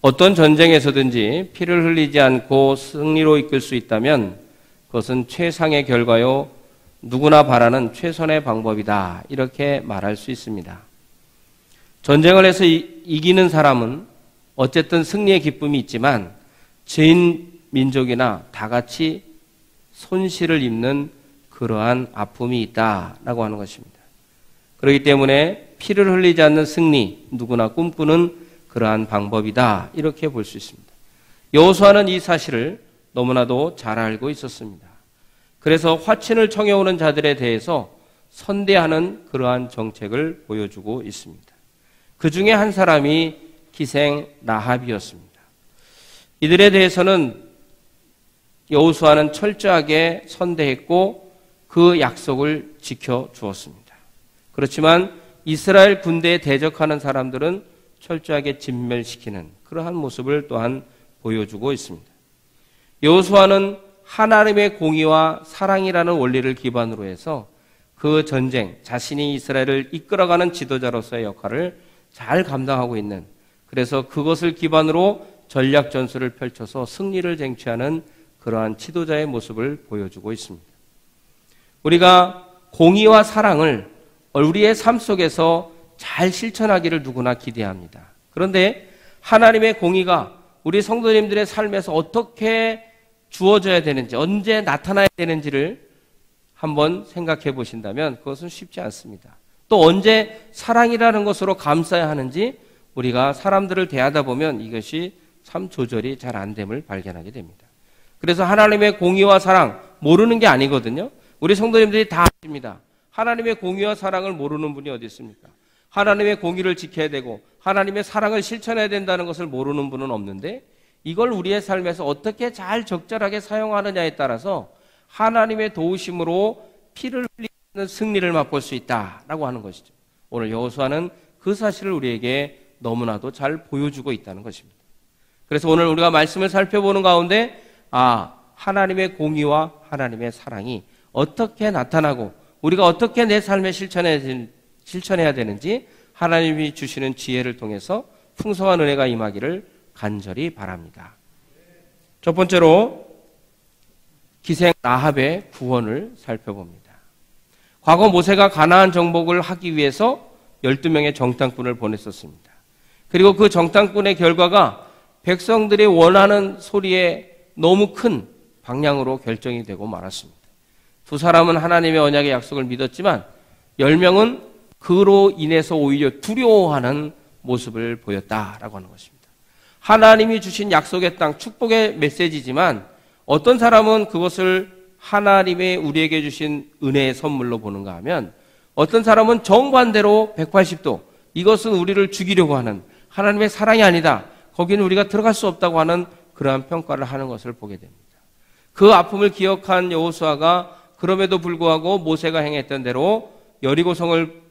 어떤 전쟁에서든지 피를 흘리지 않고 승리로 이끌 수 있다면 그것은 최상의 결과요, 누구나 바라는 최선의 방법이다. 이렇게 말할 수 있습니다. 전쟁을 해서 이기는 사람은 어쨌든 승리의 기쁨이 있지만 진 민족이나 다 같이 손실을 입는 그러한 아픔이 있다라고 하는 것입니다. 그렇기 때문에 피를 흘리지 않는 승리, 누구나 꿈꾸는 그러한 방법이다. 이렇게 볼 수 있습니다. 여호수아는 이 사실을 너무나도 잘 알고 있었습니다. 그래서 화친을 청해오는 자들에 대해서 선대하는 그러한 정책을 보여주고 있습니다. 그 중에 한 사람이 기생 라합이었습니다. 이들에 대해서는 여호수아는 철저하게 선대했고 그 약속을 지켜주었습니다. 그렇지만 이스라엘 군대에 대적하는 사람들은 철저하게 진멸시키는 그러한 모습을 또한 보여주고 있습니다. 여호수아는 하나님의 공의와 사랑이라는 원리를 기반으로 해서 그 전쟁, 자신이 이스라엘을 이끌어가는 지도자로서의 역할을 잘 감당하고 있는, 그래서 그것을 기반으로 전략 전술을 펼쳐서 승리를 쟁취하는 그러한 지도자의 모습을 보여주고 있습니다. 우리가 공의와 사랑을 우리의 삶 속에서 잘 실천하기를 누구나 기대합니다. 그런데 하나님의 공의가 우리 성도님들의 삶에서 어떻게 주어져야 되는지, 언제 나타나야 되는지를 한번 생각해 보신다면 그것은 쉽지 않습니다. 또 언제 사랑이라는 것으로 감싸야 하는지 우리가 사람들을 대하다 보면 이것이 참 조절이 잘 안 됨을 발견하게 됩니다. 그래서 하나님의 공의와 사랑 모르는 게 아니거든요. 우리 성도님들이 다 아십니다. 하나님의 공의와 사랑을 모르는 분이 어디 있습니까? 하나님의 공의를 지켜야 되고 하나님의 사랑을 실천해야 된다는 것을 모르는 분은 없는데, 이걸 우리의 삶에서 어떻게 잘 적절하게 사용하느냐에 따라서 하나님의 도우심으로 피를 흘리는 승리를 맛볼 수 있다라고 하는 것이죠. 오늘 여호수아는 그 사실을 우리에게 너무나도 잘 보여주고 있다는 것입니다. 그래서 오늘 우리가 말씀을 살펴보는 가운데 하나님의 공의와 하나님의 사랑이 어떻게 나타나고 우리가 어떻게 내 삶에 실천해야 되는지 하나님이 주시는 지혜를 통해서 풍성한 은혜가 임하기를 간절히 바랍니다. 첫 번째로 기생 라합의 구원을 살펴봅니다. 과거 모세가 가나안 정복을 하기 위해서 12명의 정탐꾼을 보냈었습니다. 그리고 그 정탐꾼의 결과가 백성들이 원하는 소리에 너무 큰 방향으로 결정이 되고 말았습니다. 두 사람은 하나님의 언약의 약속을 믿었지만 10명은 그로 인해서 오히려 두려워하는 모습을 보였다라고 하는 것입니다. 하나님이 주신 약속의 땅, 축복의 메시지지만 어떤 사람은 그것을 하나님의 우리에게 주신 은혜의 선물로 보는가 하면, 어떤 사람은 정반대로 180도 이것은 우리를 죽이려고 하는 하나님의 사랑이 아니다, 거기는 우리가 들어갈 수 없다고 하는 그러한 평가를 하는 것을 보게 됩니다. 그 아픔을 기억한 여호수아가 그럼에도 불구하고 모세가 행했던 대로 여리고성을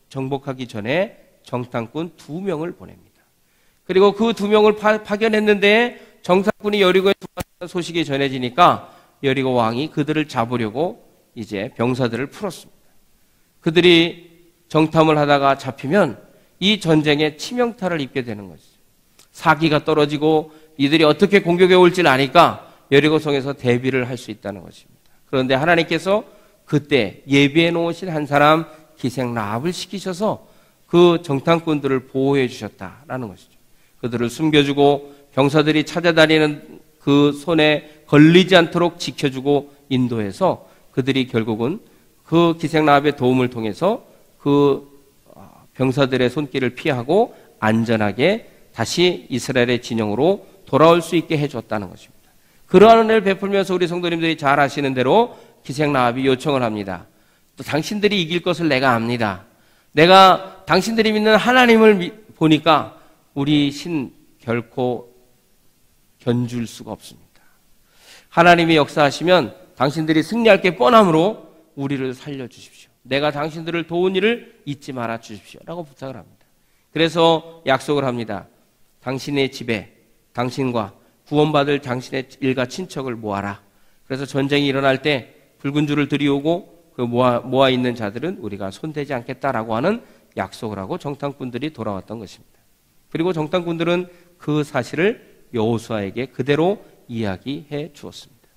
정복하기 전에 정탐꾼 2명을 보냅니다. 그리고 그 2명을 파견했는데 정탐꾼이 여리고에 들어왔다는 소식이 전해지니까 여리고 왕이 그들을 잡으려고 이제 병사들을 풀었습니다. 그들이 정탐을 하다가 잡히면 이 전쟁에 치명타를 입게 되는 것이죠. 사기가 떨어지고 이들이 어떻게 공격해 올지를 아니까 여리고성에서 대비를 할 수 있다는 것입니다. 그런데 하나님께서 그때 예비해 놓으신 한 사람 기생 라합을 시키셔서 그 정탐꾼들을 보호해 주셨다라는 것이죠. 그들을 숨겨주고 병사들이 찾아다니는 그 손에 걸리지 않도록 지켜주고 인도해서 그들이 결국은 그 기생 라합의 도움을 통해서 그 병사들의 손길을 피하고 안전하게 다시 이스라엘의 진영으로 돌아올 수 있게 해줬다는 것입니다. 그러한 은혜를 베풀면서 우리 성도님들이 잘 아시는 대로 기생 라합이 요청을 합니다. 또 당신들이 이길 것을 내가 압니다. 내가 당신들이 믿는 하나님을 보니까 우리 신 결코 견줄 수가 없습니다. 하나님이 역사하시면 당신들이 승리할 게 뻔하므로 우리를 살려주십시오. 내가 당신들을 도운 일을 잊지 말아 주십시오 라고 부탁을 합니다. 그래서 약속을 합니다. 당신의 집에 당신과 구원받을 당신의 일가 친척을 모아라. 그래서 전쟁이 일어날 때 붉은 줄을 들이오고 그 모아 있는 자들은 우리가 손대지 않겠다라고 하는 약속을 하고 정탐꾼들이 돌아왔던 것입니다. 그리고 정탐꾼들은 그 사실을 여호수아에게 그대로 이야기해 주었습니다.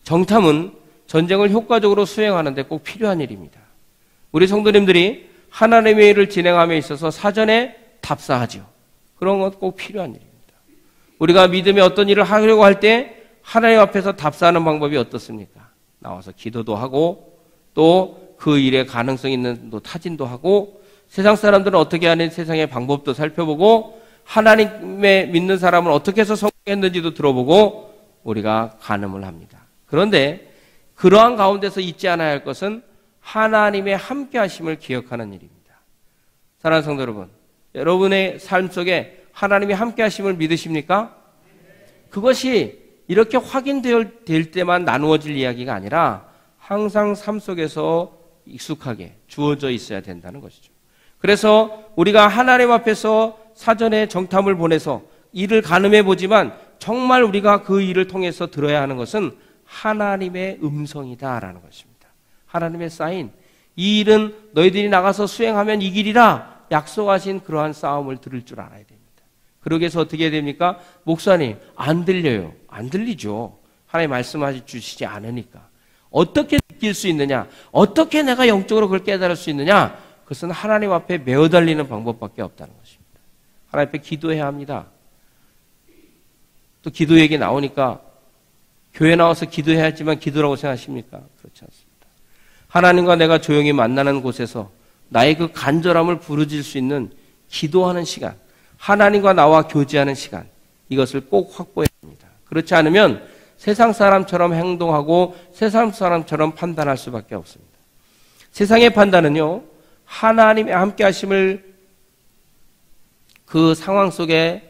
정탐은 전쟁을 효과적으로 수행하는 데 꼭 필요한 일입니다. 우리 성도님들이 하나님의 일을 진행함에 있어서 사전에 답사하죠. 그런 것 꼭 필요한 일입니다. 우리가 믿음의 어떤 일을 하려고 할 때 하나님 앞에서 답사하는 방법이 어떻습니까? 나와서 기도도 하고 또 그 일에 가능성 있는 또 타진도 하고 세상 사람들은 어떻게 하는 세상의 방법도 살펴보고 하나님의 믿는 사람은 어떻게 해서 성공했는지도 들어보고 우리가 간음을 합니다. 그런데 그러한 가운데서 잊지 않아야 할 것은 하나님의 함께 하심을 기억하는 일입니다. 사랑하는 성도 여러분, 여러분의 삶 속에 하나님이 함께 하심을 믿으십니까? 그것이 이렇게 확인될 때만 나누어질 이야기가 아니라 항상 삶 속에서 익숙하게 주어져 있어야 된다는 것이죠. 그래서 우리가 하나님 앞에서 사전에 정탐을 보내서 일을 가늠해 보지만 정말 우리가 그 일을 통해서 들어야 하는 것은 하나님의 음성이다라는 것입니다. 하나님의 사인, 이 일은 너희들이 나가서 수행하면 이기리라 약속하신 그러한 싸움을 들을 줄 알아야 됩니다. 그러기 위해서 어떻게 해야 됩니까? 목사님, 안 들려요. 안 들리죠. 하나님 말씀하시 주시지 않으니까. 어떻게 느낄 수 있느냐? 어떻게 내가 영적으로 그걸 깨달을 수 있느냐? 그것은 하나님 앞에 매어 달리는 방법밖에 없다는 것입니다. 하나님 앞에 기도해야 합니다. 또 기도 얘기 나오니까 교회 나와서 기도해야지만 기도라고 생각하십니까? 그렇지 않습니다. 하나님과 내가 조용히 만나는 곳에서 나의 그 간절함을 부르질 수 있는 기도하는 시간, 하나님과 나와 교제하는 시간, 이것을 꼭 확보해야 합니다. 그렇지 않으면 세상 사람처럼 행동하고 세상 사람처럼 판단할 수밖에 없습니다. 세상의 판단은요, 하나님의 함께 하심을 그 상황 속에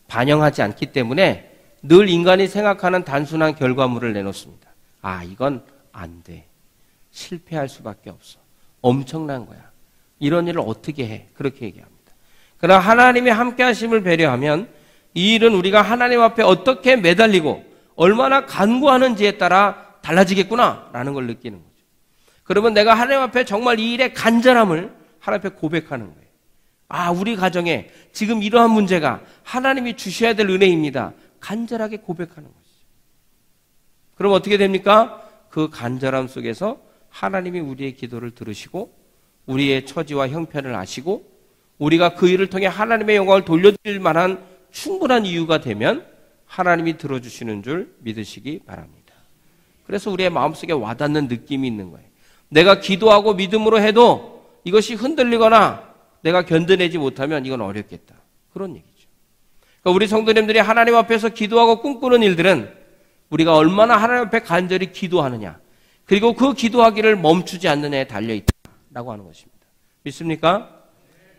반영하지 않기 때문에 늘 인간이 생각하는 단순한 결과물을 내놓습니다. 아, 이건 안 돼. 실패할 수밖에 없어. 엄청난 거야. 이런 일을 어떻게 해? 그렇게 얘기합니다. 그러나 하나님의 함께 하심을 배려하면 이 일은 우리가 하나님 앞에 어떻게 매달리고 얼마나 간구하는지에 따라 달라지겠구나라는 걸 느끼는 거죠. 그러면 내가 하나님 앞에 정말 이 일의 간절함을 하나님 앞에 고백하는 거예요. 아, 우리 가정에 지금 이러한 문제가 하나님이 주셔야 될 은혜입니다. 간절하게 고백하는 것이죠. 그럼 어떻게 됩니까? 그 간절함 속에서 하나님이 우리의 기도를 들으시고 우리의 처지와 형편을 아시고 우리가 그 일을 통해 하나님의 영광을 돌려드릴 만한 충분한 이유가 되면 하나님이 들어주시는 줄 믿으시기 바랍니다. 그래서 우리의 마음속에 와닿는 느낌이 있는 거예요. 내가 기도하고 믿음으로 해도 이것이 흔들리거나 내가 견뎌내지 못하면 이건 어렵겠다. 그런 얘기죠. 그러니까 우리 성도님들이 하나님 앞에서 기도하고 꿈꾸는 일들은 우리가 얼마나 하나님 앞에 간절히 기도하느냐, 그리고 그 기도하기를 멈추지 않느냐에 달려있다라고 하는 것입니다. 믿습니까?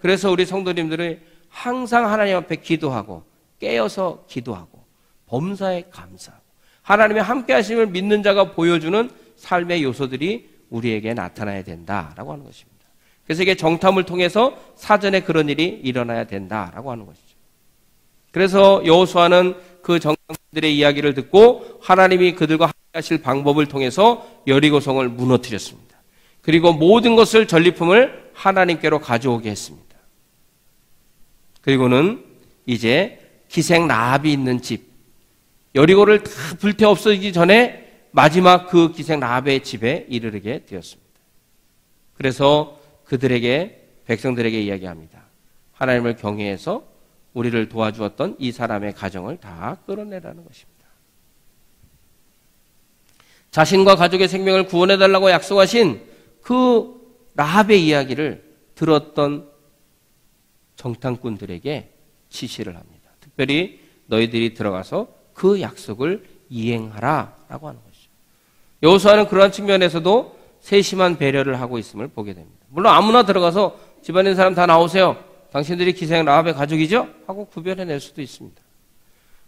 그래서 우리 성도님들이 항상 하나님 앞에 기도하고 깨어서 기도하고 범사에 감사하고 하나님의 함께 하심을 믿는 자가 보여주는 삶의 요소들이 우리에게 나타나야 된다라고 하는 것입니다. 그래서 이게 정탐을 통해서 사전에 그런 일이 일어나야 된다라고 하는 것이죠. 그래서 여호수아는 그 정탐꾼들의 이야기를 듣고 하나님이 그들과 함께 하실 방법을 통해서 여리고성을 무너뜨렸습니다. 그리고 모든 것을 전리품을 하나님께로 가져오게 했습니다. 그리고는 이제 기생 라합이 있는 집, 여리고를 다 불태 없어지기 전에 마지막 그 기생 라합의 집에 이르게 되었습니다. 그래서 그들에게, 백성들에게 이야기합니다. 하나님을 경외해서 우리를 도와주었던 이 사람의 가정을 다 끌어내라는 것입니다. 자신과 가족의 생명을 구원해달라고 약속하신 그 라합의 이야기를 들었던 정탐꾼들에게 지시를 합니다. 특별히 너희들이 들어가서 그 약속을 이행하라라고 하는 것이죠. 여호수아는 그러한 측면에서도 세심한 배려를 하고 있음을 보게 됩니다. 물론 아무나 들어가서 집안에 있는 사람 다 나오세요. 당신들이 기생 라합의 가족이죠? 하고 구별해낼 수도 있습니다.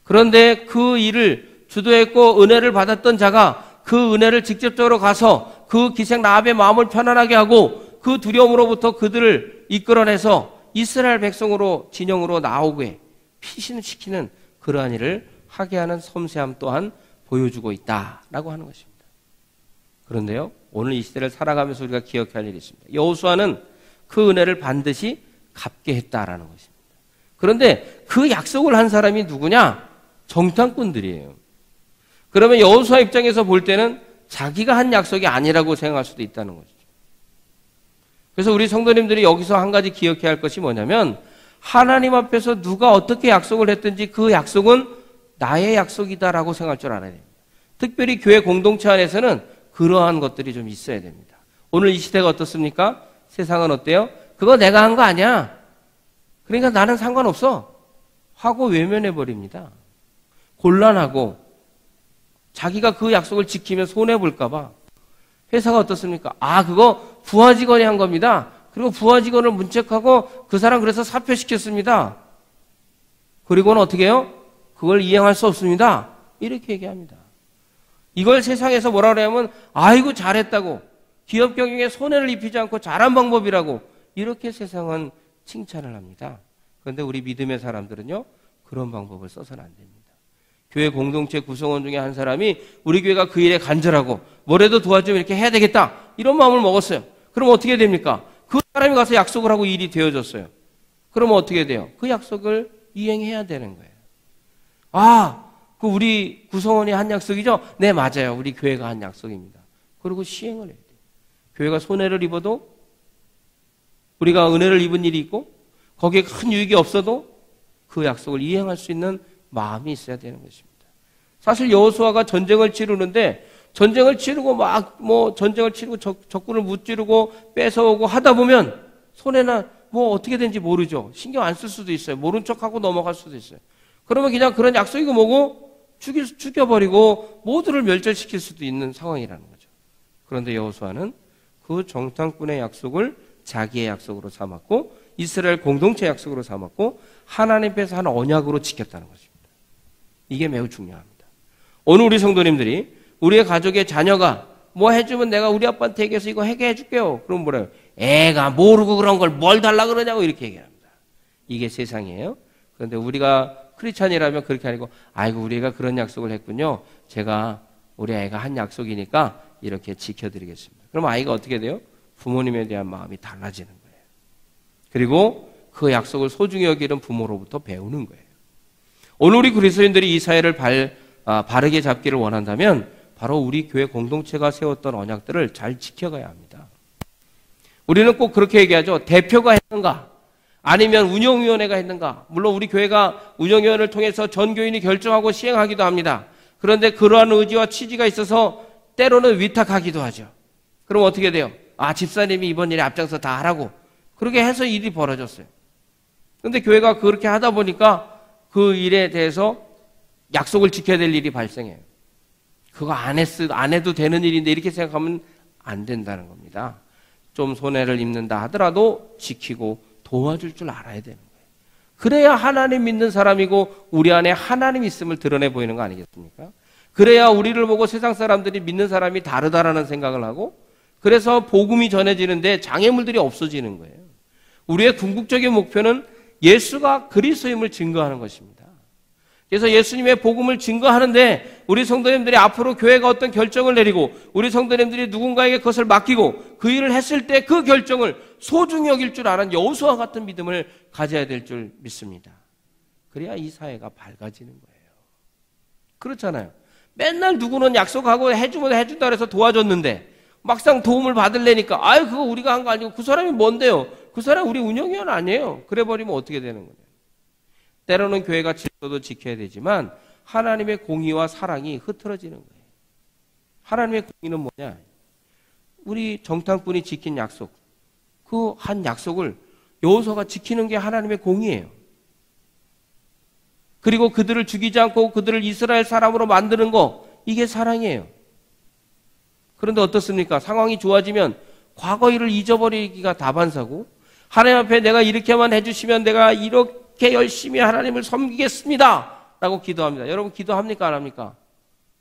그런데 그 일을 주도했고 은혜를 받았던 자가 그 은혜를 직접적으로 가서 그 기생 라합의 마음을 편안하게 하고 그 두려움으로부터 그들을 이끌어내서 이스라엘 백성으로 진영으로 나오게 피신시키는 그러한 일을 하게 하는 섬세함 또한 보여주고 있다라고 하는 것입니다. 그런데요, 오늘 이 시대를 살아가면서 우리가 기억해야 할 일이 있습니다. 여호수아는 그 은혜를 반드시 갚게 했다라는 것입니다. 그런데 그 약속을 한 사람이 누구냐? 정탐꾼들이에요. 그러면 여호수아 입장에서 볼 때는 자기가 한 약속이 아니라고 생각할 수도 있다는 거죠. 그래서 우리 성도님들이 여기서 한 가지 기억해야 할 것이 뭐냐면 하나님 앞에서 누가 어떻게 약속을 했든지 그 약속은 나의 약속이다라고 생각할 줄 알아야 됩니다. 특별히 교회 공동체 안에서는 그러한 것들이 좀 있어야 됩니다. 오늘 이 시대가 어떻습니까? 세상은 어때요? 그거 내가 한 거 아니야. 그러니까 나는 상관없어 하고 외면해버립니다. 곤란하고 자기가 그 약속을 지키면 손해볼까 봐. 회사가 어떻습니까? 아, 그거 부하 직원이 한 겁니다. 그리고 부하 직원을 문책하고 그 사람 그래서 사표시켰습니다. 그리고는 어떻게 해요? 그걸 이행할 수 없습니다. 이렇게 얘기합니다. 이걸 세상에서 뭐라 그러냐면 아이고 잘했다고, 기업 경영에 손해를 입히지 않고 잘한 방법이라고 이렇게 세상은 칭찬을 합니다. 그런데 우리 믿음의 사람들은요, 그런 방법을 써서는 안 됩니다. 교회 공동체 구성원 중에 한 사람이 우리 교회가 그 일에 간절하고 뭐라도 도와주면 이렇게 해야 되겠다 이런 마음을 먹었어요. 그럼 어떻게 됩니까? 그 사람이 가서 약속을 하고 일이 되어졌어요. 그러면 어떻게 돼요? 그 약속을 이행해야 되는 거예요. 아, 그 우리 구성원이 한 약속이죠? 네, 맞아요. 우리 교회가 한 약속입니다. 그리고 시행을 해야 돼요. 교회가 손해를 입어도 우리가 은혜를 입은 일이 있고 거기에 큰 유익이 없어도 그 약속을 이행할 수 있는 마음이 있어야 되는 것입니다. 사실 여호수아가 전쟁을 치르는데 전쟁을 치르고 전쟁을 치르고 적군을 무찌르고 뺏어오고 하다 보면 손해나 어떻게 된지 모르죠. 신경 안 쓸 수도 있어요. 모른 척하고 넘어갈 수도 있어요. 그러면 그냥 그런 약속이고 뭐고 죽여버리고 모두를 멸절시킬 수도 있는 상황이라는 거죠. 그런데 여호수아는 그 정탐꾼의 약속을 자기의 약속으로 삼았고 이스라엘 공동체 약속으로 삼았고 하나님께서 한 언약으로 지켰다는 것입니다. 이게 매우 중요합니다. 오늘 우리 성도님들이 우리의 가족의 자녀가 뭐 해주면 내가 우리 아빠한테 얘기해서 이거 해게 해줄게요. 그럼 뭐래요? 애가 모르고 그런 걸 뭘 달라 그러냐고 이렇게 얘기합니다. 이게 세상이에요. 그런데 우리가 크리스찬이라면 그렇게 아니고 아이고 우리 애가 그런 약속을 했군요. 제가 우리 애가 한 약속이니까 이렇게 지켜드리겠습니다. 그럼 아이가 어떻게 돼요? 부모님에 대한 마음이 달라지는 거예요. 그리고 그 약속을 소중히 여기는 부모로부터 배우는 거예요. 오늘 우리 그리스도인들이 이 사회를 바르게 잡기를 원한다면 바로 우리 교회 공동체가 세웠던 언약들을 잘 지켜가야 합니다. 우리는 꼭 그렇게 얘기하죠. 대표가 했는가? 아니면 운영위원회가 했는가? 물론 우리 교회가 운영위원회를 통해서 전 교인이 결정하고 시행하기도 합니다. 그런데 그러한 의지와 취지가 있어서 때로는 위탁하기도 하죠. 그럼 어떻게 돼요? 아, 집사님이 이번 일에 앞장서 다 하라고. 그렇게 해서 일이 벌어졌어요. 그런데 교회가 그렇게 하다 보니까 그 일에 대해서 약속을 지켜야 될 일이 발생해요. 그거 안 해도 되는 일인데 이렇게 생각하면 안 된다는 겁니다. 좀 손해를 입는다 하더라도 지키고 도와줄 줄 알아야 되는 거예요. 그래야 하나님 믿는 사람이고 우리 안에 하나님 있음을 드러내 보이는 거 아니겠습니까? 그래야 우리를 보고 세상 사람들이 믿는 사람이 다르다라는 생각을 하고 그래서 복음이 전해지는데 장애물들이 없어지는 거예요. 우리의 궁극적인 목표는 예수가 그리스도임을 증거하는 것입니다. 그래서 예수님의 복음을 증거하는데 우리 성도님들이 앞으로 교회가 어떤 결정을 내리고 우리 성도님들이 누군가에게 그것을 맡기고 그 일을 했을 때 그 결정을 소중히 여길 줄 아는 여호수아 같은 믿음을 가져야 될 줄 믿습니다. 그래야 이 사회가 밝아지는 거예요. 그렇잖아요. 맨날 누구는 약속하고 해주면 해준다 그래서 도와줬는데 막상 도움을 받으려니까 아유 그거 우리가 한 거 아니고 그 사람이 뭔데요? 그 사람 우리 운영위원 아니에요. 그래 버리면 어떻게 되는 거예요? 때로는 교회가 질서도 지켜야 되지만 하나님의 공의와 사랑이 흐트러지는 거예요. 하나님의 공의는 뭐냐? 우리 정탐꾼이 지킨 약속, 그 한 약속을 여호수아가 지키는 게 하나님의 공의예요. 그리고 그들을 죽이지 않고 그들을 이스라엘 사람으로 만드는 거, 이게 사랑이에요. 그런데 어떻습니까? 상황이 좋아지면 과거 일을 잊어버리기가 다반사고 하나님 앞에 내가 이렇게만 해주시면 내가 이렇게 열심히 하나님을 섬기겠습니다 라고 기도합니다. 여러분 기도합니까? 안 합니까?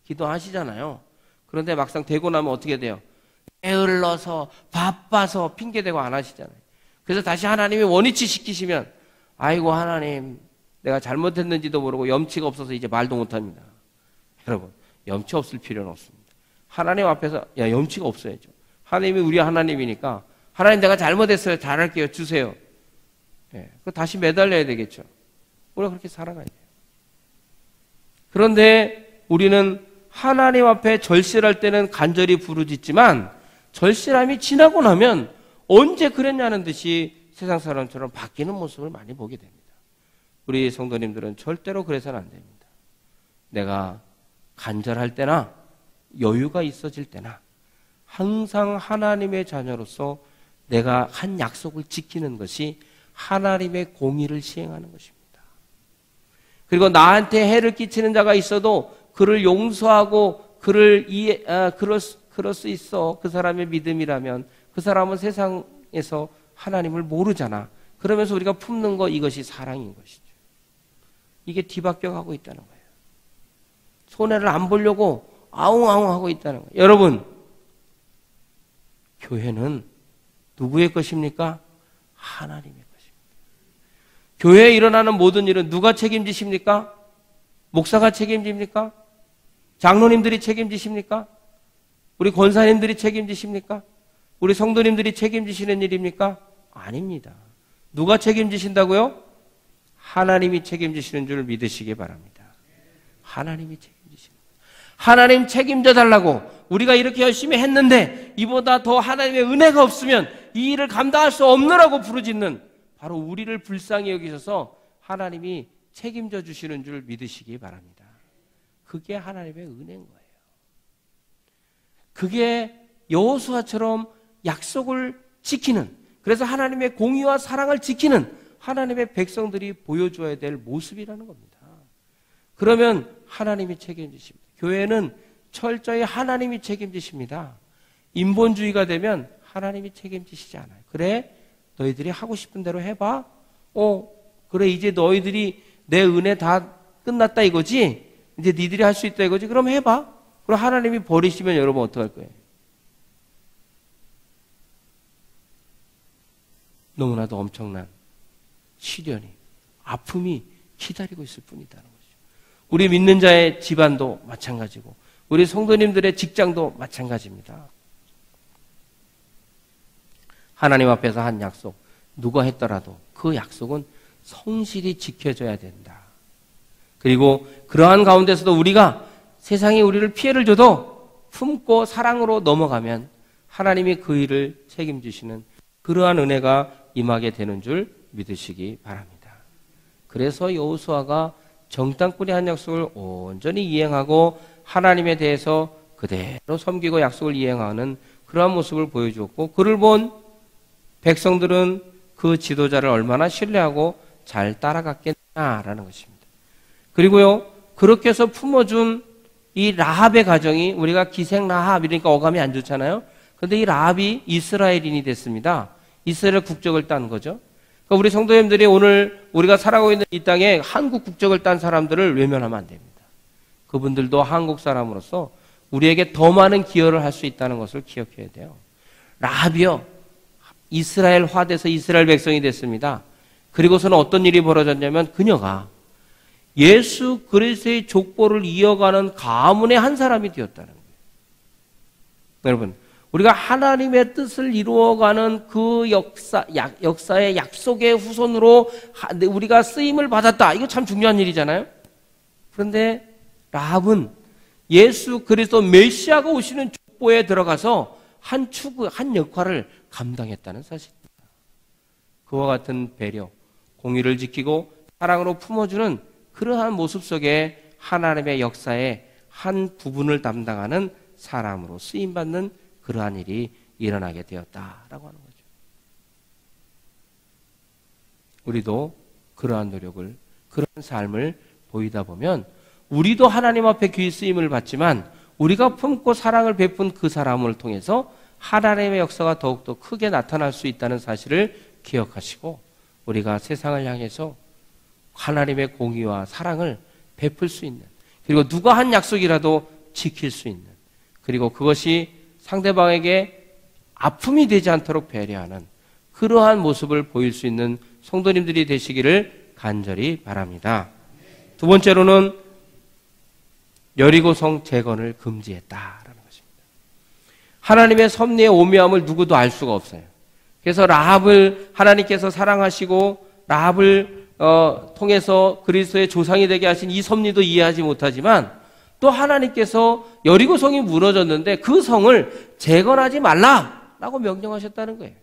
기도하시잖아요. 그런데 막상 되고 나면 어떻게 돼요? 게을러서 바빠서 핑계대고 안 하시잖아요. 그래서 다시 하나님이 원위치 시키시면 아이고 하나님 내가 잘못했는지도 모르고 염치가 없어서 이제 말도 못합니다. 여러분 염치 없을 필요는 없습니다. 하나님 앞에서 염치가 없어야죠. 하나님이 우리 하나님이니까 하나님 내가 잘못했어요. 잘할게요. 주세요. 예, 그 다시 매달려야 되겠죠. 우리가 그렇게 살아가야 돼요. 그런데 우리는 하나님 앞에 절실할 때는 간절히 부르짖지만 절실함이 지나고 나면 언제 그랬냐는 듯이 세상 사람처럼 바뀌는 모습을 많이 보게 됩니다. 우리 성도님들은 절대로 그래서는 안 됩니다. 내가 간절할 때나 여유가 있어질 때나 항상 하나님의 자녀로서 내가 한 약속을 지키는 것이 하나님의 공의를 시행하는 것입니다. 그리고 나한테 해를 끼치는 자가 있어도 그를 용서하고 그럴 수 있어. 그 사람의 믿음이라면 그 사람은 세상에서 하나님을 모르잖아. 그러면서 우리가 품는 거 이것이 사랑인 것이죠. 이게 뒤바뀌어가고 있다는 거예요. 손해를 안 보려고 아웅아웅 하고 있다는 거예요. 여러분, 교회는 누구의 것입니까? 하나님의 것입니다. 교회에 일어나는 모든 일은 누가 책임지십니까? 목사가 책임집니까? 장로님들이 책임지십니까? 우리 권사님들이 책임지십니까? 우리 성도님들이 책임지시는 일입니까? 아닙니다. 누가 책임지신다고요? 하나님이 책임지시는 줄 믿으시기 바랍니다. 하나님이 책임지시는 거예요. 하나님 책임져 달라고 우리가 이렇게 열심히 했는데 이보다 더 하나님의 은혜가 없으면 이 일을 감당할 수 없느라고 부르짖는 바로 우리를 불쌍히 여기셔서 하나님이 책임져 주시는 줄 믿으시기 바랍니다. 그게 하나님의 은혜인 거예요. 그게 여호수아처럼 약속을 지키는, 그래서 하나님의 공의와 사랑을 지키는 하나님의 백성들이 보여줘야 될 모습이라는 겁니다. 그러면 하나님이 책임지십니다. 교회는 철저히 하나님이 책임지십니다. 인본주의가 되면 하나님이 책임지시지 않아요. 그래, 너희들이 하고 싶은 대로 해봐. 그래, 이제 너희들이 내 은혜 다 끝났다 이거지? 이제 니들이 할 수 있다 이거지? 그럼 해봐. 그럼 하나님이 버리시면 여러분 어떡할 거예요? 너무나도 엄청난 시련이, 아픔이 기다리고 있을 뿐이다는 거죠. 우리 믿는 자의 집안도 마찬가지고 우리 성도님들의 직장도 마찬가지입니다. 하나님 앞에서 한 약속, 누가 했더라도 그 약속은 성실히 지켜져야 된다. 그리고 그러한 가운데서도 우리가 세상이 우리를 피해를 줘도 품고 사랑으로 넘어가면 하나님이 그 일을 책임지시는 그러한 은혜가 임하게 되는 줄 믿으시기 바랍니다. 그래서 여호수아가 정당꾼이 한 약속을 온전히 이행하고 하나님에 대해서 그대로 섬기고 약속을 이행하는 그러한 모습을 보여주었고, 그를 본 백성들은 그 지도자를 얼마나 신뢰하고 잘 따라갔겠냐라는 것입니다. 그리고요, 그렇게 해서 품어준 이 라합의 가정이, 우리가 기생 라합 이러니까 어감이 안 좋잖아요. 그런데 이 라합이 이스라엘인이 됐습니다. 이스라엘 국적을 딴 거죠. 그러니까 우리 성도님들이 오늘 우리가 살아가고 있는 이 땅에 한국 국적을 딴 사람들을 외면하면 안 됩니다. 그분들도 한국 사람으로서 우리에게 더 많은 기여를 할 수 있다는 것을 기억해야 돼요. 라합이요, 이스라엘화돼서 이스라엘 백성이 됐습니다. 그리고서는 어떤 일이 벌어졌냐면 그녀가 예수 그리스도의 족보를 이어가는 가문의 한 사람이 되었다는 거예요. 여러분, 우리가 하나님의 뜻을 이루어가는 그 역사의 약속의 후손으로 우리가 쓰임을 받았다. 이거 참 중요한 일이잖아요. 그런데 라합은 예수 그리스도 메시아가 오시는 족보에 들어가서 한 역할을 감당했다는 사실입니다. 그와 같은 배려, 공의를 지키고 사랑으로 품어주는 그러한 모습 속에 하나님의 역사의 한 부분을 담당하는 사람으로 쓰임받는 그러한 일이 일어나게 되었다라고 하는 거죠. 우리도 그러한 노력을, 그런 삶을 보이다 보면 우리도 하나님 앞에 귀히 쓰임을 받지만 우리가 품고 사랑을 베푼 그 사람을 통해서 하나님의 역사가 더욱더 크게 나타날 수 있다는 사실을 기억하시고 우리가 세상을 향해서 하나님의 공의와 사랑을 베풀 수 있는, 그리고 누가 한 약속이라도 지킬 수 있는, 그리고 그것이 상대방에게 아픔이 되지 않도록 배려하는 그러한 모습을 보일 수 있는 성도님들이 되시기를 간절히 바랍니다. 두 번째로는 여리고성 재건을 금지했다라는 것입니다. 하나님의 섭리의 오묘함을 누구도 알 수가 없어요. 그래서 라합을 하나님께서 사랑하시고 라합을 통해서 그리스도의 조상이 되게 하신 이 섭리도 이해하지 못하지만 또 하나님께서 여리고성이 무너졌는데 그 성을 재건하지 말라라고 명령하셨다는 거예요.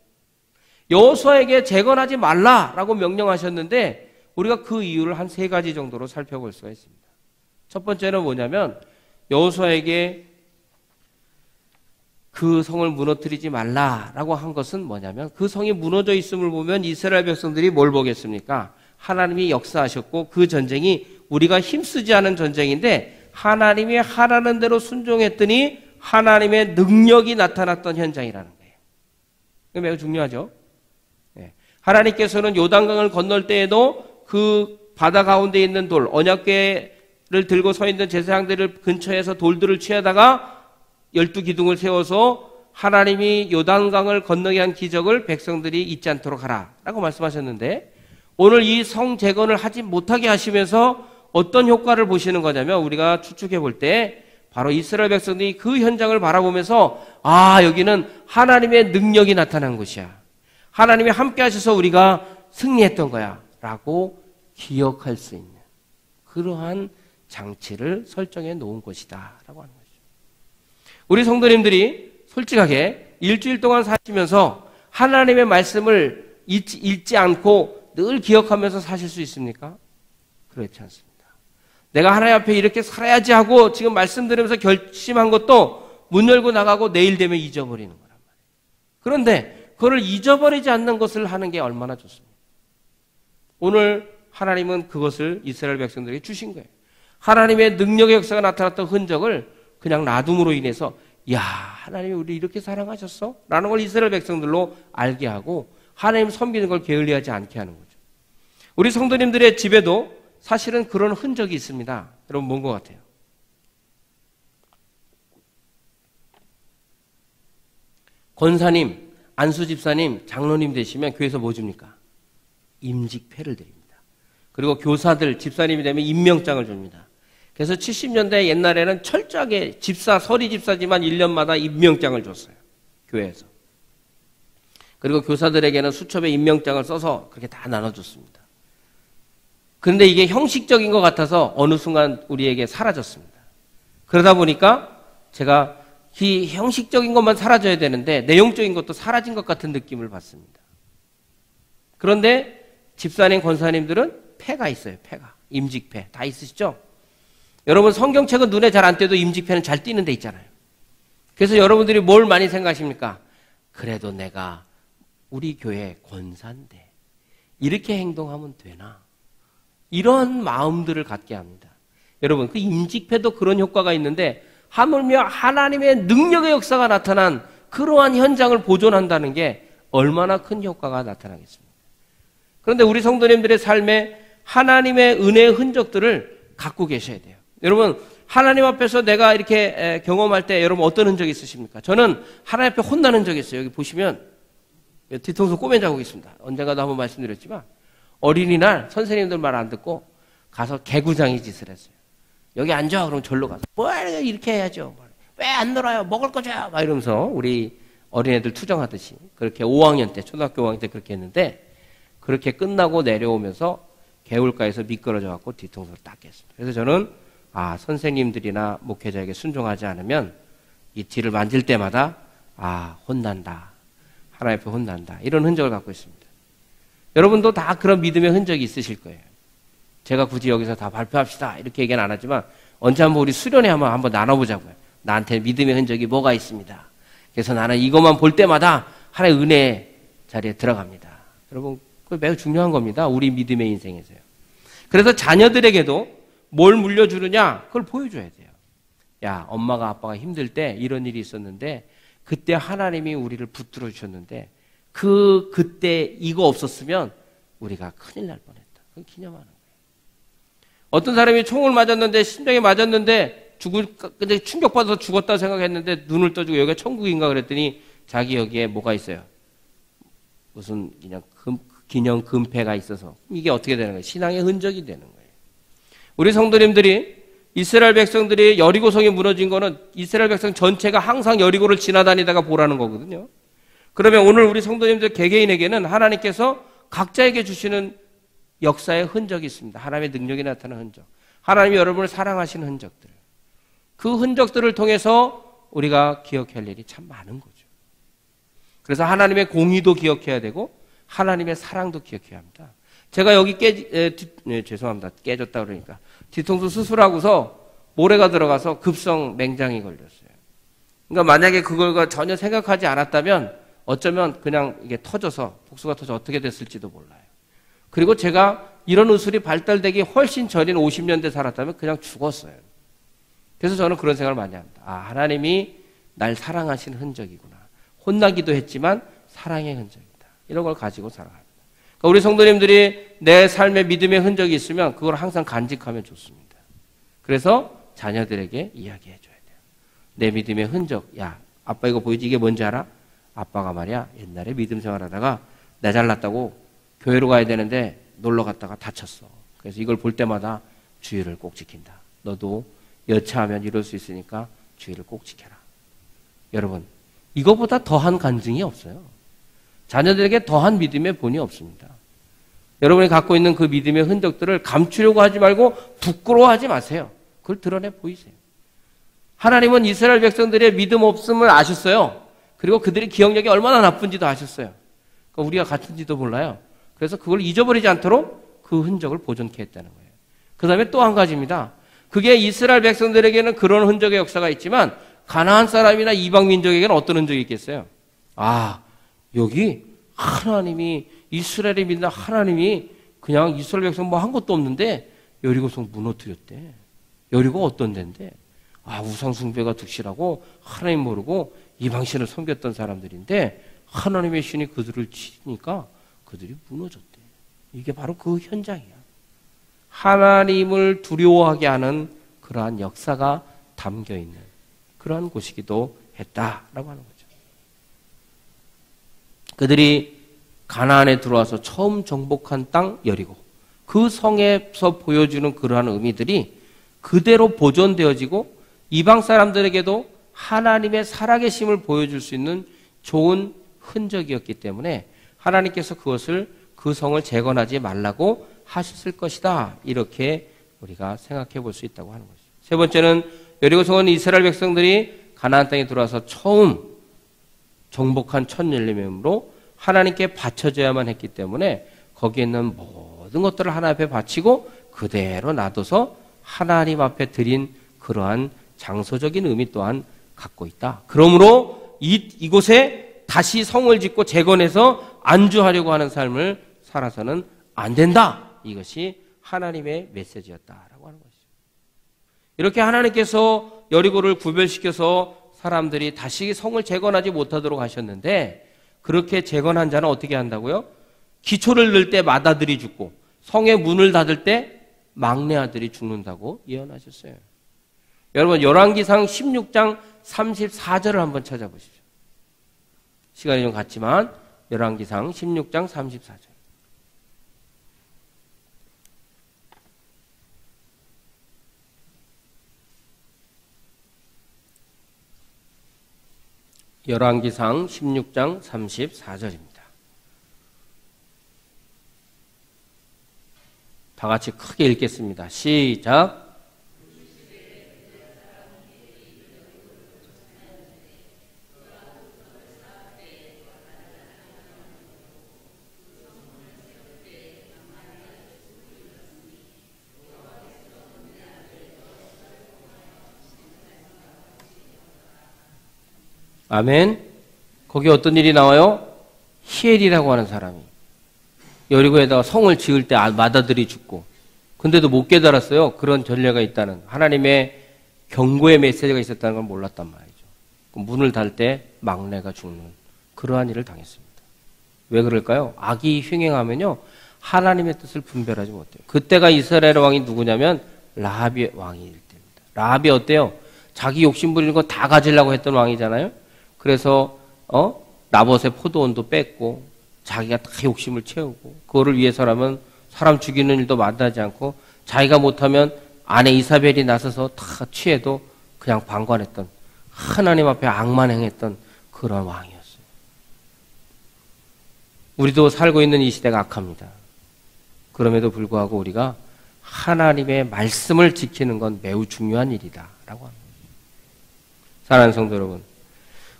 여호수아에게 재건하지 말라라고 명령하셨는데 우리가 그 이유를 한 3가지 정도로 살펴볼 수가 있습니다. 첫 번째는 뭐냐면 여호수아에게 그 성을 무너뜨리지 말라라고 한 것은 뭐냐면 그 성이 무너져 있음을 보면 이스라엘 백성들이 뭘 보겠습니까? 하나님이 역사하셨고 그 전쟁이 우리가 힘쓰지 않은 전쟁인데 하나님이 하라는 대로 순종했더니 하나님의 능력이 나타났던 현장이라는 거예요. 이거 매우 중요하죠. 하나님께서는 요단강을 건널 때에도 그 바다 가운데 있는 돌, 언약궤를 들고 서 있는 제사장들을 근처에서 돌들을 취하다가 12기둥을 세워서 하나님이 요단강을 건너게 한 기적을 백성들이 잊지 않도록 하라라고 말씀하셨는데 오늘 이 성 재건을 하지 못하게 하시면서 어떤 효과를 보시는 거냐면 우리가 추측해 볼 때 바로 이스라엘 백성들이 그 현장을 바라보면서 아, 여기는 하나님의 능력이 나타난 곳이야. 하나님이 함께 하셔서 우리가 승리했던 거야 라고 기억할 수 있는 그러한 장치를 설정해 놓은 곳이다 라고 하는 거죠. 우리 성도님들이 솔직하게 일주일 동안 사시면서 하나님의 말씀을 잊지 않고 늘 기억하면서 사실 수 있습니까? 그렇지 않습니다. 내가 하나님 앞에 이렇게 살아야지 하고 지금 말씀드리면서 결심한 것도 문 열고 나가고 내일 되면 잊어버리는 거란 말이에요. 그런데 그걸 잊어버리지 않는 것을 하는 게 얼마나 좋습니까? 오늘 하나님은 그것을 이스라엘 백성들에게 주신 거예요. 하나님의 능력의 역사가 나타났던 흔적을 그냥 놔둠으로 인해서 야, 하나님이 우리 이렇게 사랑하셨어? 라는 걸 이스라엘 백성들로 알게 하고 하나님 섬기는 걸 게을리하지 않게 하는 거죠. 우리 성도님들의 집에도 사실은 그런 흔적이 있습니다. 여러분 뭔 것 같아요? 권사님, 안수집사님, 장로님 되시면 교회에서 뭐 줍니까? 임직패를 드립니다. 그리고 교사들, 집사님이 되면 임명장을 줍니다. 그래서 70년대 옛날에는 철저하게 집사, 서리 집사지만 1년마다 임명장을 줬어요. 교회에서. 그리고 교사들에게는 수첩에 임명장을 써서 그렇게 다 나눠줬습니다. 그런데 이게 형식적인 것 같아서 어느 순간 우리에게 사라졌습니다. 그러다 보니까 제가 이 형식적인 것만 사라져야 되는데 내용적인 것도 사라진 것 같은 느낌을 받습니다. 그런데 집사님, 권사님들은 패가 있어요. 패가. 임직패. 다 있으시죠? 여러분 성경책은 눈에 잘 안 띄어도 임직패는 잘 띄는 데 있잖아요. 그래서 여러분들이 뭘 많이 생각하십니까? 그래도 내가 우리 교회 권사인데 이렇게 행동하면 되나? 이런 마음들을 갖게 합니다. 여러분 그 임직패도 그런 효과가 있는데 하물며 하나님의 능력의 역사가 나타난 그러한 현장을 보존한다는 게 얼마나 큰 효과가 나타나겠습니까? 그런데 우리 성도님들의 삶에 하나님의 은혜의 흔적들을 갖고 계셔야 돼요. 여러분 하나님 앞에서 내가 이렇게 경험할 때 여러분 어떤 흔적이 있으십니까? 저는 하나님 앞에 혼나는 적이 있어요. 여기 보시면 뒤통수 꼬맨 자국이 있습니다. 언젠가도 한번 말씀드렸지만 어린이날 선생님들 말 안 듣고 가서 개구장이 짓을 했어요. 여기 앉아. 그럼 절로 가서 뭐 이렇게 해야죠. 왜 안 놀아요? 먹을 거 줘요. 막 이러면서 우리 어린애들 투정하듯이 그렇게 5학년 때 초등학교 5학년 때 그렇게 했는데 그렇게 끝나고 내려오면서 개울가에서 미끄러져 갖고 뒤통수를 딱 깼습니다. 그래서 저는 선생님들이나 목회자에게 순종하지 않으면 이 뒤를 만질 때마다 혼난다. 하나님 앞에 혼난다. 이런 흔적을 갖고 있습니다. 여러분도 다 그런 믿음의 흔적이 있으실 거예요. 제가 굳이 여기서 다 발표합시다. 이렇게 얘기는 안 하지만 언제 한번 우리 수련회 한번 나눠보자고요. 나한테 믿음의 흔적이 뭐가 있습니다. 그래서 나는 이것만 볼 때마다 하나님의 은혜 자리에 들어갑니다. 여러분 그거 매우 중요한 겁니다. 우리 믿음의 인생에서요. 그래서 자녀들에게도 뭘 물려주느냐 그걸 보여줘야 돼요. 야, 엄마가 아빠가 힘들 때 이런 일이 있었는데 그때 하나님이 우리를 붙들어 주셨는데 그때 이거 없었으면 우리가 큰일 날 뻔했다. 그걸 기념하는 거예요. 어떤 사람이 총을 맞았는데 심장에 맞았는데 근데 충격받아서 죽었다 생각했는데 눈을 떠주고 여기가 천국인가 그랬더니 자기 여기에 뭐가 있어요? 무슨 그냥 기념 금패가 있어서 이게 어떻게 되는 거예요? 신앙의 흔적이 되는 거예요. 우리 성도님들이 이스라엘 백성들이 여리고성이 무너진 거는 이스라엘 백성 전체가 항상 여리고를 지나다니다가 보라는 거거든요. 그러면 오늘 우리 성도님들 개개인에게는 하나님께서 각자에게 주시는 역사의 흔적이 있습니다. 하나님의 능력이 나타나는 흔적. 하나님이 여러분을 사랑하시는 흔적들. 그 흔적들을 통해서 우리가 기억할 일이 참 많은 거죠. 그래서 하나님의 공의도 기억해야 되고 하나님의 사랑도 기억해야 합니다. 제가 여기 죄송합니다. 깨졌다 그러니까. 뒤통수 수술하고서 모래가 들어가서 급성 맹장이 걸렸어요. 그러니까 만약에 그걸 전혀 생각하지 않았다면 어쩌면 그냥 이게 터져서 복수가 터져 어떻게 됐을지도 몰라요. 그리고 제가 이런 의술이 발달되기 훨씬 전인 50년대 살았다면 그냥 죽었어요. 그래서 저는 그런 생각을 많이 합니다. 아, 하나님이 날 사랑하시는 흔적이구나. 혼나기도 했지만 사랑의 흔적이다. 이런 걸 가지고 살아갑니다. 그러니까 우리 성도님들이 내 삶에 믿음의 흔적이 있으면 그걸 항상 간직하면 좋습니다. 그래서 자녀들에게 이야기해 줘야 돼요. 내 믿음의 흔적. 야, 아빠 이거 보이지? 이게 뭔지 알아? 아빠가 말이야 옛날에 믿음 생활하다가 나 잘났다고 교회로 가야 되는데 놀러 갔다가 다쳤어. 그래서 이걸 볼 때마다 주의를 꼭 지킨다. 너도 여차하면 이럴 수 있으니까 주의를 꼭 지켜라. 여러분, 이거보다 더한 간증이 없어요. 자녀들에게 더한 믿음의 본이 없습니다. 여러분이 갖고 있는 그 믿음의 흔적들을 감추려고 하지 말고 부끄러워하지 마세요. 그걸 드러내 보이세요. 하나님은 이스라엘 백성들의 믿음 없음을 아셨어요. 그리고 그들의 기억력이 얼마나 나쁜지도 아셨어요. 그러니까 우리가 같은지도 몰라요. 그래서 그걸 잊어버리지 않도록 그 흔적을 보존케 했다는 거예요. 그 다음에 또 한 가지입니다. 그게 이스라엘 백성들에게는 그런 흔적의 역사가 있지만 가나안 사람이나 이방 민족에게는 어떤 흔적이 있겠어요? 아, 여기 하나님이 이스라엘이 믿는 하나님이 그냥 이스라엘 백성 뭐 한 것도 없는데 여리고성 무너뜨렸대. 여리고 어떤 데인데? 아, 우상 숭배가 득실하고 하나님 모르고 이방신을 섬겼던 사람들인데 하나님의 신이 그들을 치니까 그들이 무너졌대. 이게 바로 그 현장이야. 하나님을 두려워하게 하는 그러한 역사가 담겨있는 그러한 곳이기도 했다라고 하는 거죠. 그들이 가나안에 들어와서 처음 정복한 땅 여리고 그 성에서 보여주는 그러한 의미들이 그대로 보존되어지고 이방 사람들에게도 하나님의 살아계심을 보여줄 수 있는 좋은 흔적이었기 때문에 하나님께서 그것을 그 성을 재건하지 말라고 하셨을 것이다. 이렇게 우리가 생각해 볼 수 있다고 하는 거죠. 세 번째는 여리고 성은 이스라엘 백성들이 가나안 땅에 들어와서 처음 정복한 첫 열매임으로 하나님께 바쳐져야만 했기 때문에 거기에 있는 모든 것들을 하나님 앞에 바치고 그대로 놔둬서 하나님 앞에 드린 그러한 장소적인 의미 또한 갖고 있다. 그러므로 이곳에 다시 성을 짓고 재건해서 안주하려고 하는 삶을 살아서는 안 된다. 이것이 하나님의 메시지였다라고 하는 것이죠. 이렇게 하나님께서 여리고를 구별시켜서 사람들이 다시 성을 재건하지 못하도록 하셨는데 그렇게 재건한 자는 어떻게 한다고요? 기초를 넣을 때 맏아들이 죽고 성의 문을 닫을 때 막내 아들이 죽는다고 예언하셨어요. 여러분 열왕기상 16장 34절을 한번 찾아보십시오. 시간이 좀 갔지만 열왕기상 16장 34절. 열왕기상 16장 34절입니다. 다 같이 크게 읽겠습니다. 시작. 아멘. 거기 어떤 일이 나와요? 히엘이라고 하는 사람이 여리고에다가 성을 지을 때 맏아들이 죽고 근데도 못 깨달았어요. 그런 전례가 있다는 하나님의 경고의 메시지가 있었다는 걸 몰랐단 말이죠. 문을 닫을 때 막내가 죽는 그러한 일을 당했습니다. 왜 그럴까요? 악이 횡행하면요 하나님의 뜻을 분별하지 못해요. 그때가 이스라엘 왕이 누구냐면 라합의 왕일 때입니다. 라합이 어때요? 자기 욕심 부리는 거 다 가지려고 했던 왕이잖아요. 그래서 나봇의 포도원도 뺏고 자기가 다 욕심을 채우고 그거를 위해서라면 사람 죽이는 일도 마다하지 않고 자기가 못하면 아내 이사벨이 나서서 다 취해도 그냥 방관했던 하나님 앞에 악만 행했던 그런 왕이었어요. 우리도 살고 있는 이 시대가 악합니다. 그럼에도 불구하고 우리가 하나님의 말씀을 지키는 건 매우 중요한 일이다 라고 합니다. 사랑하는 성도 여러분,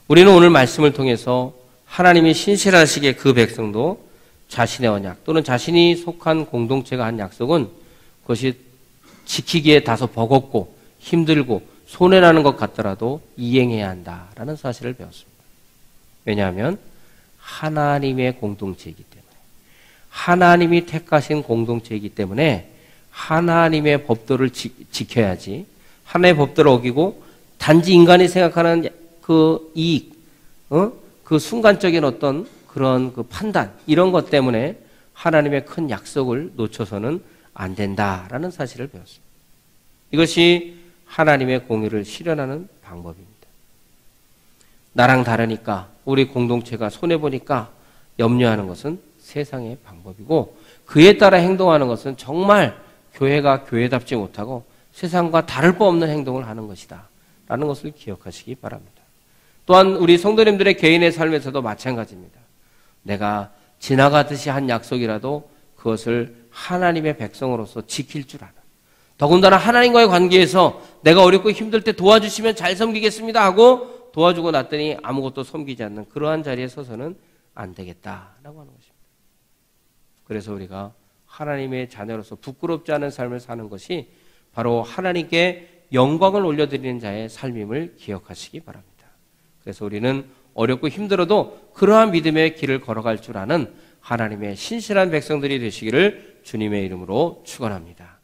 우리는 오늘 말씀을 통해서 하나님이 신실하시게 그 백성도 자신의 언약 또는 자신이 속한 공동체가 한 약속은 그것이 지키기에 다소 버겁고 힘들고 손해나는 것 같더라도 이행해야 한다라는 사실을 배웠습니다. 왜냐하면 하나님의 공동체이기 때문에, 하나님이 택하신 공동체이기 때문에 하나님의 법도를 지켜야지, 하나님의 법도를 어기고 단지 인간이 생각하는 그 이익, 그 순간적인 어떤 그런 그 판단, 이런 것 때문에 하나님의 큰 약속을 놓쳐서는 안 된다라는 사실을 배웠습니다. 이것이 하나님의 공의를 실현하는 방법입니다. 나랑 다르니까, 우리 공동체가 손해보니까 염려하는 것은 세상의 방법이고, 그에 따라 행동하는 것은 정말 교회가 교회답지 못하고 세상과 다를 바 없는 행동을 하는 것이다 라는 것을 기억하시기 바랍니다. 또한 우리 성도님들의 개인의 삶에서도 마찬가지입니다. 내가 지나가듯이 한 약속이라도 그것을 하나님의 백성으로서 지킬 줄 아는, 더군다나 하나님과의 관계에서 내가 어렵고 힘들 때 도와주시면 잘 섬기겠습니다 하고 도와주고 났더니 아무것도 섬기지 않는 그러한 자리에 서서는 안 되겠다라고 하는 것입니다. 그래서 우리가 하나님의 자녀로서 부끄럽지 않은 삶을 사는 것이 바로 하나님께 영광을 올려드리는 자의 삶임을 기억하시기 바랍니다. 그래서 우리는 어렵고 힘들어도 그러한 믿음의 길을 걸어갈 줄 아는 하나님의 신실한 백성들이 되시기를 주님의 이름으로 축원합니다.